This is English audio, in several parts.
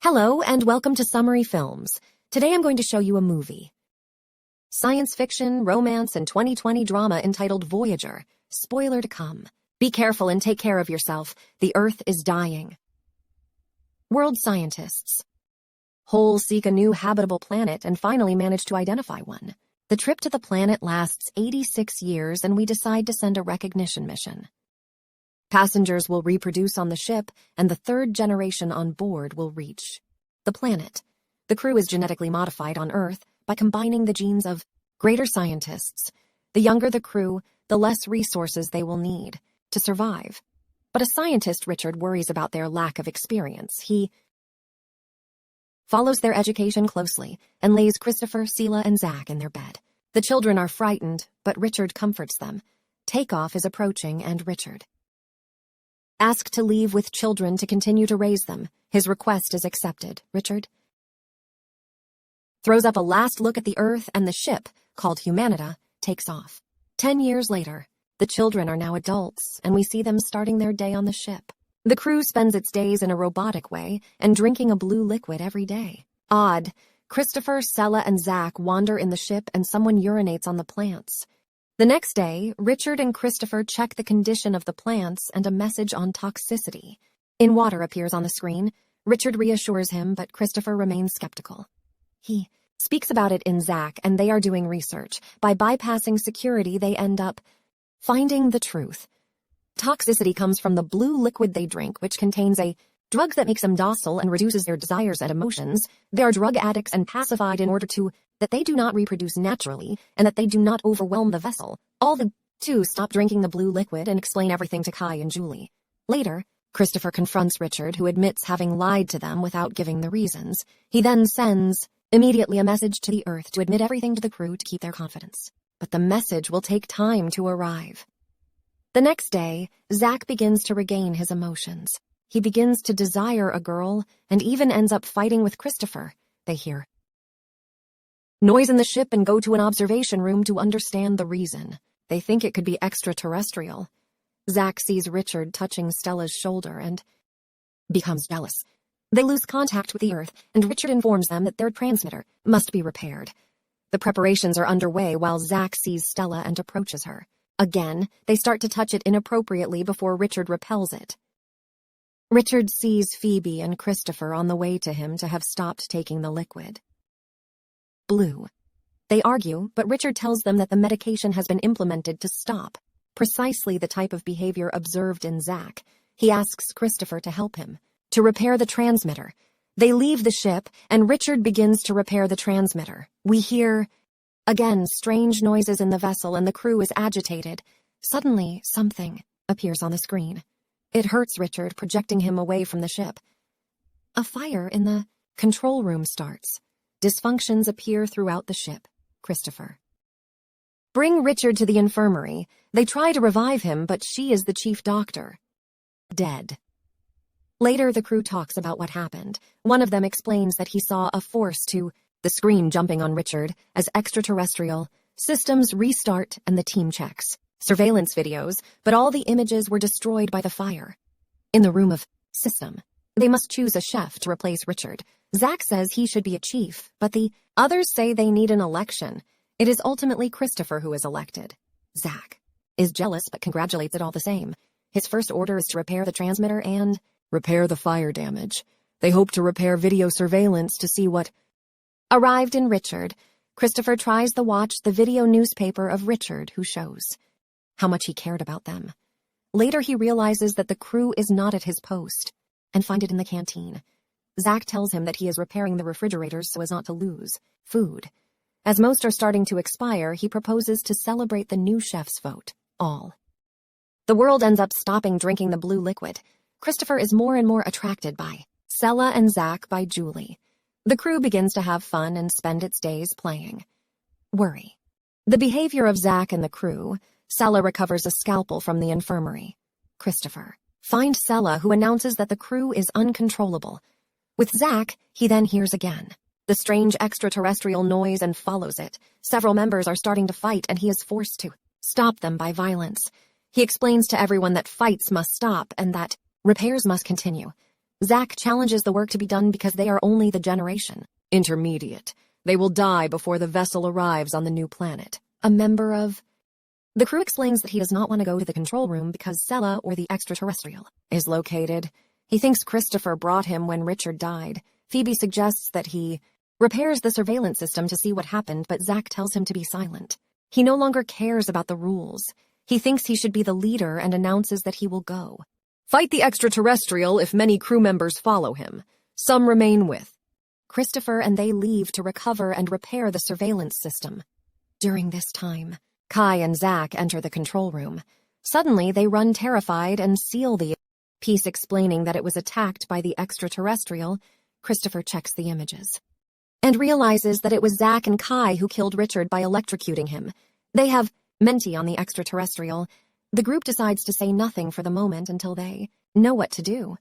Hello and welcome to Summary Films. Today I'm going to show you a movie. Science fiction, romance, and 2020 drama entitled Voyager. Spoiler to come. Be careful and take care of yourself. The Earth is dying. World scientists. Whole seek a new habitable planet and finally manage to identify one. The trip to the planet lasts 86 years and we decide to send a recognition mission. Passengers will reproduce on the ship, and the third generation on board will reach the planet. The crew is genetically modified on Earth by combining the genes of greater scientists. The younger the crew, the less resources they will need to survive. But a scientist, Richard, worries about their lack of experience. He follows their education closely and lays Christopher, Sela, and Zach in their bed. The children are frightened, but Richard comforts them. Takeoff is approaching, and Richard asked to leave with children to continue to raise them. His request is accepted. Richard throws up a last look at the Earth, and the ship, called Humanita, takes off. 10 years later, the children are now adults, and we see them starting their day on the ship. The crew spends its days in a robotic way and drinking a blue liquid every day. Odd. Christopher, Sela, and Zach wander in the ship, and someone urinates on the plants. The next day, Richard and Christopher check the condition of the plants, and a message on toxicity in water appears on the screen. Richard reassures him, but Christopher remains skeptical. He speaks about it in Zach, and they are doing research. By bypassing security, they end up finding the truth. Toxicity comes from the blue liquid they drink, which contains a drug that makes them docile and reduces their desires and emotions. They are drug addicts and pacified in order that they do not reproduce naturally and that they do not overwhelm the vessel. All the two stop drinking the blue liquid and explain everything to Kai and Julie. Later, Christopher confronts Richard, who admits having lied to them without giving the reasons. He then sends immediately a message to the Earth to admit everything to the crew to keep their confidence. But the message will take time to arrive. The next day, Zach begins to regain his emotions. He begins to desire a girl and even ends up fighting with Christopher. They hear noise in the ship and go to an observation room to understand the reason. They think it could be extraterrestrial. Zach sees Richard touching Stella's shoulder and becomes jealous. They lose contact with the Earth, and Richard informs them that their transmitter must be repaired. The preparations are underway while Zach sees Stella and approaches her. Again, they start to touch it inappropriately before Richard repels it. Richard sees Phoebe and Christopher on the way to him to have stopped taking the liquid. Blue. They argue, but Richard tells them that the medication has been implemented to stop precisely the type of behavior observed in Zach. He asks Christopher to help him to repair the transmitter. They leave the ship, and Richard begins to repair the transmitter. We hear, again, strange noises in the vessel, and the crew is agitated. Suddenly, something appears on the screen. It hurts Richard, projecting him away from the ship. A fire in the control room starts. Dysfunctions appear throughout the ship. Christopher bring Richard to the infirmary. They try to revive him, but she is the chief doctor. Dead. Later, the crew talks about what happened. One of them explains that he saw a force to the screen jumping on Richard as extraterrestrial. Systems restart and the team checks surveillance videos, but all the images were destroyed by the fire. In the room of system, they must choose a chef to replace Richard. Zach says he should be a chief, but the others say they need an election. It is ultimately Christopher who is elected. Zach is jealous but congratulates it all the same. His first order is to repair the transmitter and repair the fire damage. They hope to repair video surveillance to see what arrived in Richard. Christopher tries to watch the video newspaper of Richard, who shows how much he cared about them. Later, he realizes that the crew is not at his post and find it in the canteen. Zach tells him that he is repairing the refrigerators so as not to lose food. As most are starting to expire, he proposes to celebrate the new chef's vote. All. The world ends up stopping drinking the blue liquid. Christopher is more and more attracted by Sela and Zach by Julie. The crew begins to have fun and spend its days playing. Worry. The behavior of Zach and the crew. Sela recovers a scalpel from the infirmary. Christopher finds Sela, who announces that the crew is uncontrollable. With Zach, he then hears again the strange extraterrestrial noise and follows it. Several members are starting to fight, and he is forced to stop them by violence. He explains to everyone that fights must stop and that repairs must continue. Zach challenges the work to be done because they are only the generation intermediate. They will die before the vessel arrives on the new planet. A member of the crew explains that he does not want to go to the control room because Sela, or the extraterrestrial, is located. He thinks Christopher brought him when Richard died. Phoebe suggests that he repairs the surveillance system to see what happened, but Zach tells him to be silent. He no longer cares about the rules. He thinks he should be the leader and announces that he will go. Fight the extraterrestrial if many crew members follow him. Some remain with Christopher, and they leave to recover and repair the surveillance system. During this time, Kai and Zach enter the control room. Suddenly, they run terrified and seal the piece, explaining that it was attacked by the extraterrestrial. Christopher checks the images and realizes that it was Zach and Kai who killed Richard by electrocuting him. They have Menti on the extraterrestrial. The group decides to say nothing for the moment until they know what to do.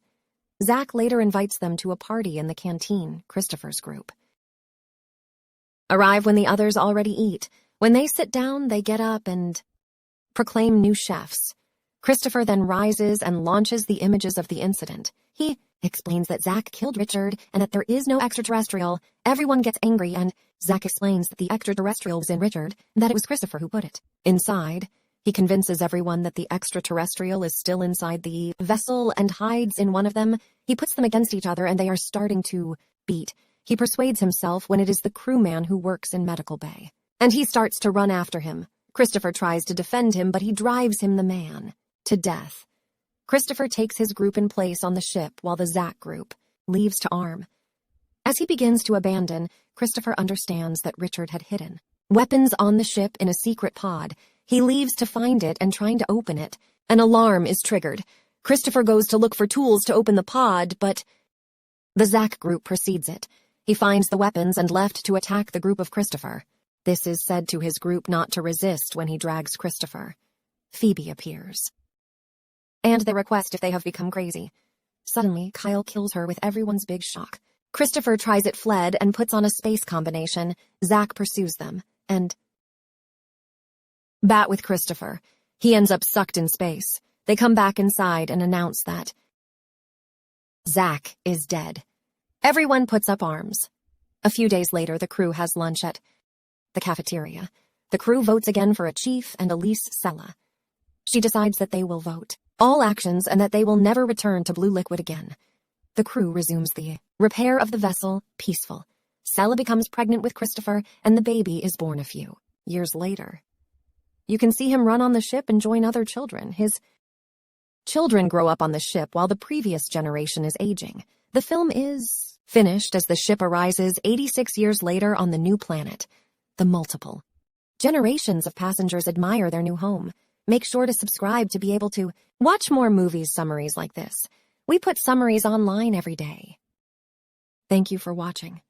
Zach later invites them to a party in the canteen, Christopher's group. Arrive when the others already eat. When they sit down, they get up and proclaim new chefs. Christopher then rises and launches the images of the incident. He explains that Zach killed Richard and that there is no extraterrestrial. Everyone gets angry, and Zach explains that the extraterrestrial was in Richard and that it was Christopher who put it inside. He convinces everyone that the extraterrestrial is still inside the vessel and hides in one of them. He puts them against each other and they are starting to beat. He persuades himself when it is the crewman who works in medical bay, and he starts to run after him. Christopher tries to defend him, but he drives him, the man, to death. Christopher takes his group in place on the ship while the Zach group leaves to arm. As he begins to abandon, Christopher understands that Richard had hidden weapons on the ship in a secret pod. He leaves to find it, and trying to open it, an alarm is triggered. Christopher goes to look for tools to open the pod, but the Zach group precedes it. He finds the weapons and left to attack the group of Christopher. This is said to his group not to resist when he drags Christopher. Phoebe appears, and they request if they have become crazy. Suddenly, Kyle kills her with everyone's big shock. Christopher tries it fled and puts on a space combination. Zach pursues them and bat with Christopher. He ends up sucked in space. They come back inside and announce that Zach is dead. Everyone puts up arms. A few days later, the crew has lunch at the cafeteria. The crew votes again for a chief and Elise Sela. She decides that they will vote all actions and that they will never return to Blue Liquid again. The crew resumes the repair of the vessel, peaceful. Sela becomes pregnant with Christopher, and the baby is born a few years later. You can see him run on the ship and join other children. His children grow up on the ship while the previous generation is aging. The film is finished as the ship arises 86 years later on the new planet. The multiple generations of passengers admire their new home. Make sure to subscribe to be able to watch more movies summaries like this. We put summaries online every day. Thank you for watching.